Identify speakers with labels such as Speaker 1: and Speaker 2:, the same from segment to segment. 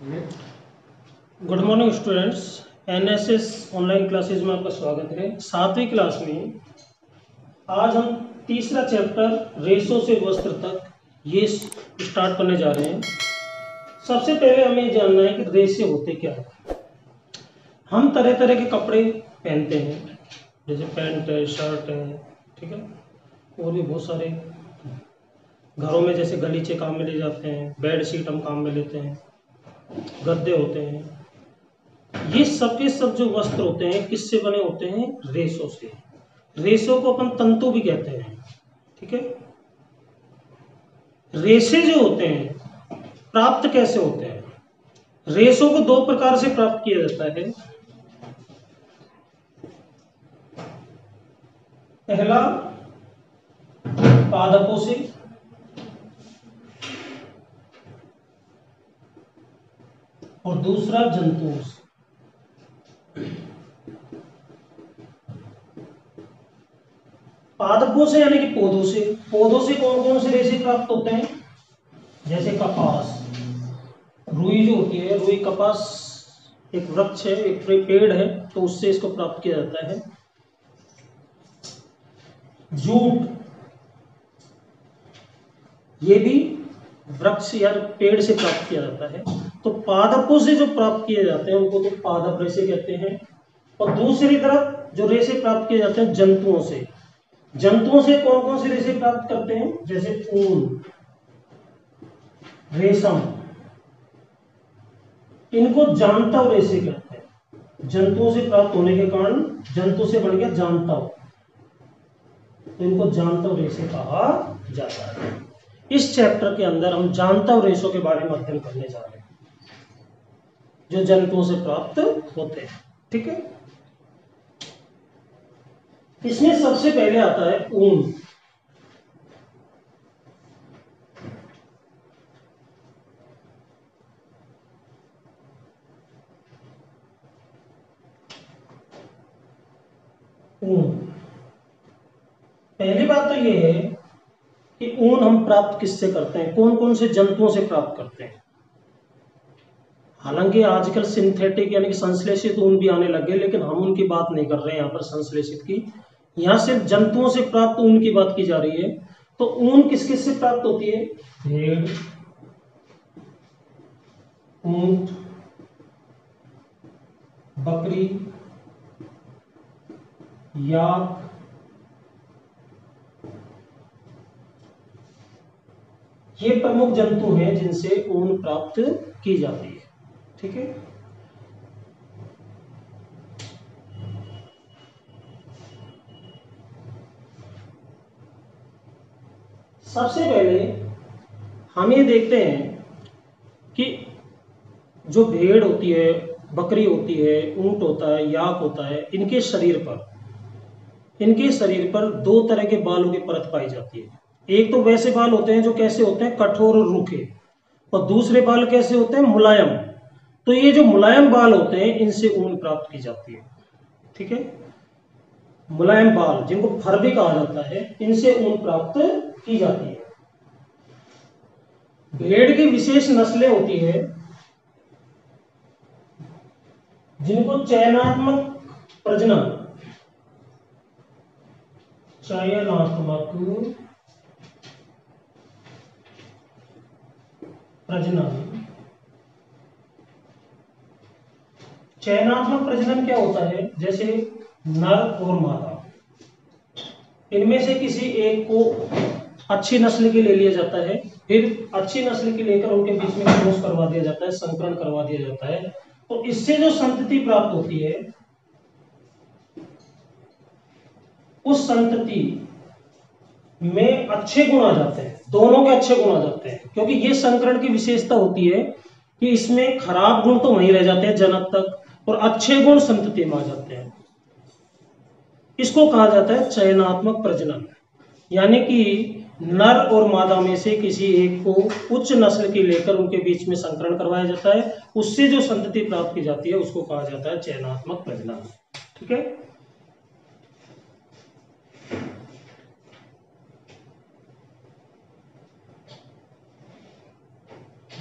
Speaker 1: Good morning students. NSS online classes में आपका स्वागत है। 7वीं क्लास में आज हम तीसरा चैप्टर रेशों से वस्त्र तक ये स्टार्ट करने जा रहे हैं। सबसे पहले हमें ये जानना है कि रेशे होते क्या है। हम तरह तरह के कपड़े पहनते हैं, जैसे पैंट है, शर्ट है, ठीक है, और भी बहुत सारे घरों में जैसे गलीचे काम में ले जाते हैं, बेड शीट हम काम में लेते हैं, गद्दे होते हैं। ये सब के सब जो वस्त्र होते हैं किससे बने होते हैं? रेशों से। रेशों को अपन तंतु भी कहते हैं, ठीक है। रेशे जो होते हैं प्राप्त कैसे होते हैं? रेशों को दो प्रकार से प्राप्त किया जाता है। पहला पादपों से, और दूसरा जंतुओं से। पादपों से यानी कि पौधों से। पौधों से कौन कौन से रेशे प्राप्त होते हैं? जैसे कपास, रुई जो होती है, रुई कपास एक वृक्ष है, एक पेड़ है, तो उससे इसको प्राप्त किया जाता है। जूट, ये भी वृक्ष या पेड़ से प्राप्त किया जाता है। तो पादपों से जो प्राप्त किए जाते हैं उनको तो पादप रेशे कहते हैं। और दूसरी तरफ जो रेशे प्राप्त किए जाते हैं जंतुओं से। जंतुओं से कौन कौन से रेशे प्राप्त करते हैं? जैसे ऊन, रेशम, इनको जांतव रेशे कहते हैं। जंतुओं से प्राप्त होने के कारण जंतु से बन गया जांतव, तो इनको जांतव रेशे कहा जाता है। इस चैप्टर के अंदर हम जांतव रेशों के बारे में अध्ययन करने जा रहे हैं, जो जंतुओं से प्राप्त होते हैं, ठीक है। इसमें सबसे पहले आता है ऊन। ऊन, पहली बात तो ये है कि ऊन हम प्राप्त किससे करते हैं, कौन कौन से जंतुओं से प्राप्त करते हैं। हालांकि आजकल सिंथेटिक यानी कि संश्लेषित ऊन भी आने लगे, लेकिन हम उनकी बात नहीं कर रहे हैं यहाँ पर संश्लेषित की। यहाँ सिर्फ जंतुओं से प्राप्त ऊन की बात की जा रही है। तो ऊन किस किस से प्राप्त होती है? भेड़, ऊंट, बकरी, याक, ये प्रमुख जंतु हैं जिनसे ऊन प्राप्त की जाती है, ठीक है। सबसे पहले हम ये देखते हैं कि जो भेड़ होती है, बकरी होती है, ऊंट होता है, याक होता है, इनके शरीर पर दो तरह के बालों की परत पाई जाती है। एक तो वैसे बाल होते हैं जो कैसे होते हैं? कठोर और रूखे। और दूसरे बाल कैसे होते हैं? मुलायम। तो ये जो मुलायम बाल होते हैं इनसे ऊन प्राप्त की जाती है, ठीक है। मुलायम बाल, जिनको फर भी कहा जाता है, इनसे ऊन प्राप्त की जाती है। भेड़ की विशेष नस्लें होती है जिनको चयनात्मक प्रजनन चयनात्मक प्रजनन क्या होता है? जैसे नर और मादा, इनमें से किसी एक को अच्छी नस्ल के ले लिया जाता है, फिर अच्छी नस्ल के लेकर उनके बीच में क्रॉस करवा दिया जाता है, संकरण करवा दिया जाता है। तो इससे जो संतति प्राप्त होती है, उस संतति में अच्छे गुण आ जाते हैं, दोनों के अच्छे गुण आ जाते हैं। क्योंकि ये संकरण की विशेषता होती है कि इसमें खराब गुण तो वहीं रह जाते हैं जनक तक, और अच्छे गुण संतति में आ जाते हैं। इसको कहा जाता है चयनात्मक प्रजनन। यानी कि नर और मादा में से किसी एक को उच्च नस्ल की लेकर उनके बीच में संकरण करवाया जाता है, उससे जो संतति प्राप्त की जाती है उसको कहा जाता है चयनात्मक प्रजनन, ठीक है।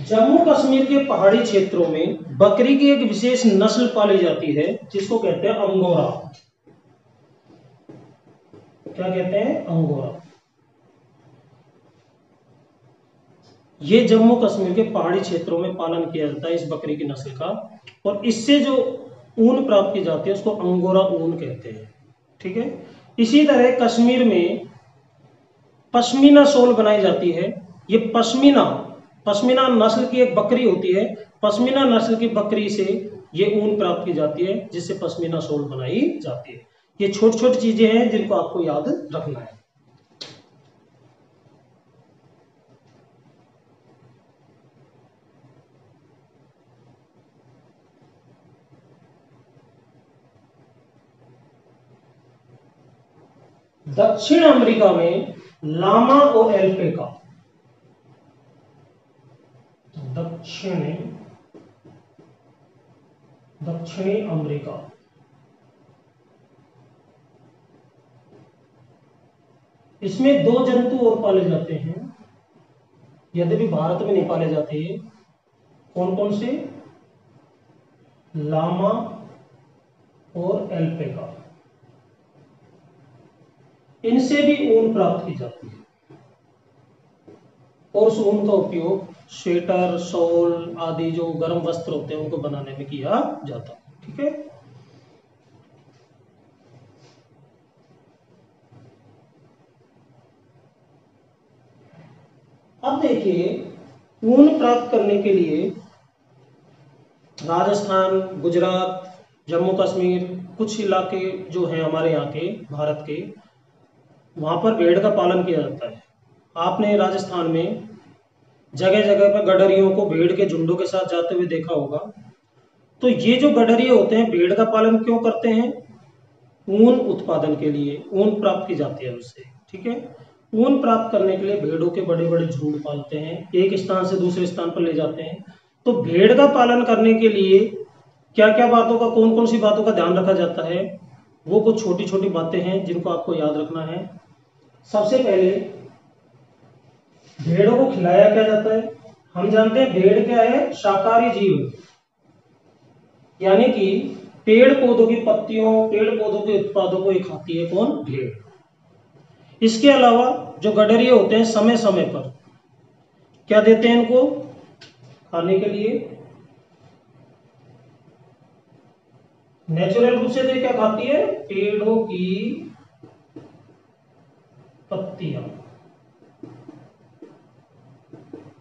Speaker 1: जम्मू कश्मीर के पहाड़ी क्षेत्रों में बकरी की एक विशेष नस्ल पाली जाती है जिसको कहते हैं अंगोरा। क्या कहते हैं? अंगोरा। ये जम्मू कश्मीर के पहाड़ी क्षेत्रों में पालन किया जाता है इस बकरी की नस्ल का, और इससे जो ऊन प्राप्त की जाती है उसको अंगोरा ऊन कहते हैं। ठीक है। इसी तरह कश्मीर में पश्मीना शॉल बनाई जाती है। ये पश्मीना नस्ल की एक बकरी होती है। पश्मीना नस्ल की बकरी से ये ऊन प्राप्त की जाती है जिससे पश्मीना शॉल बनाई जाती है। ये छोटी छोटी चीजें हैं जिनको आपको याद रखना है। दक्षिण अमेरिका में लामा और एल्पेका, दक्षिणी अमेरिका, इसमें दो जंतु और पाले जाते हैं, यद्यपि भारत में नहीं पाले जाते। कौन कौन से? लामा और एल्पेका। इनसे भी ऊन प्राप्त की जाती है और उस ऊन का उपयोग स्वेटर, शॉल आदि जो गर्म वस्त्र होते हैं उनको बनाने में किया जाता है। ठीक है। अब देखिए, ऊन प्राप्त करने के लिए राजस्थान, गुजरात, जम्मू कश्मीर, कुछ इलाके जो हैं हमारे यहाँ के भारत के, वहां पर भेड़ का पालन किया जाता है। आपने राजस्थान में जगह जगह पर गडरियों को भेड़ के झुंडों के साथ जाते हुए देखा होगा। तो ये जो गडरिये होते हैं भेड़ का पालन क्यों करते हैं? ऊन उत्पादन के लिए, ऊन प्राप्त की जाती है उससे। ठीक है। ऊन प्राप्त करने के लिए भेड़ों के बड़े बड़े झुंड पालते हैं, एक स्थान से दूसरे स्थान पर ले जाते हैं। तो भेड़ का पालन करने के लिए क्या क्या बातों का, कौन कौन सी बातों का ध्यान रखा जाता है, वो कुछ छोटी छोटी बातें हैं जिनको आपको याद रखना है। सबसे पहले भेड़ों को खिलाया क्या जाता है? हम जानते हैं भेड़ क्या है? शाकाहारी जीव, यानी कि पेड़ पौधों की पत्तियों, पेड़ पौधों के उत्पादों को ही खाती है। कौन? भेड़। इसके अलावा जो गडरिये होते हैं समय समय पर क्या देते हैं इनको खाने के लिए? नेचुरल रूप से तो क्या खाती है? पेड़ों की पत्तियां।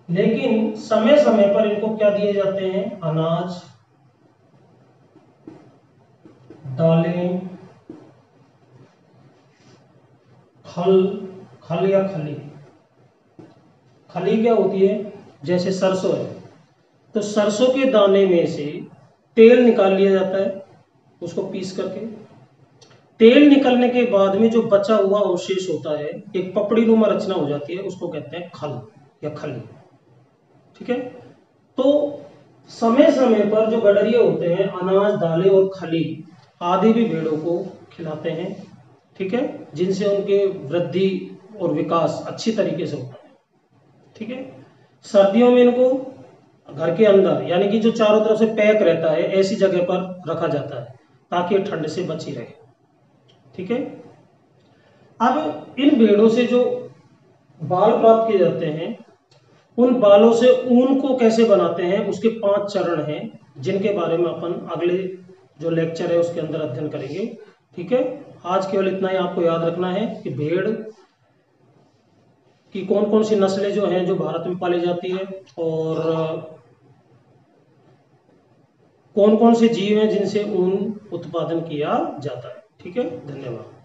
Speaker 1: लेकिन समय समय पर इनको क्या दिए जाते हैं? अनाज, दालें, खल या खली। खली क्या होती है? जैसे सरसों है तो सरसों के दाने में से तेल निकाल लिया जाता है उसको पीस करके। तेल निकलने के बाद में जो बचा हुआ अवशेष होता है, एक पपड़ी नुमा रचना हो जाती है, उसको कहते हैं खल या खली। ठीक है। तो समय समय पर जो गडरिये होते हैं अनाज, दालें और खली आदि भी भेड़ों को खिलाते हैं। ठीक है। जिनसे उनके वृद्धि और विकास अच्छी तरीके से होता है। ठीक है। सर्दियों में इनको घर के अंदर, यानी कि जो चारों तरफ से पैक रहता है, ऐसी जगह पर रखा जाता है ताकि ठंड से बची रहे। ठीक है। अब इन भेड़ों से जो बाल प्राप्त किए जाते हैं, उन बालों से ऊन को कैसे बनाते हैं उसके 5 चरण हैं जिनके बारे में अपन अगले जो लेक्चर है उसके अंदर अध्ययन करेंगे। ठीक है। आज केवल इतना ही आपको याद रखना है कि भेड़ की कौन कौन सी नस्लें जो हैं जो भारत में पाली जाती है और कौन कौन से जीव हैं जिनसे ऊन उत्पादन किया जाता है। ठीक है। धन्यवाद।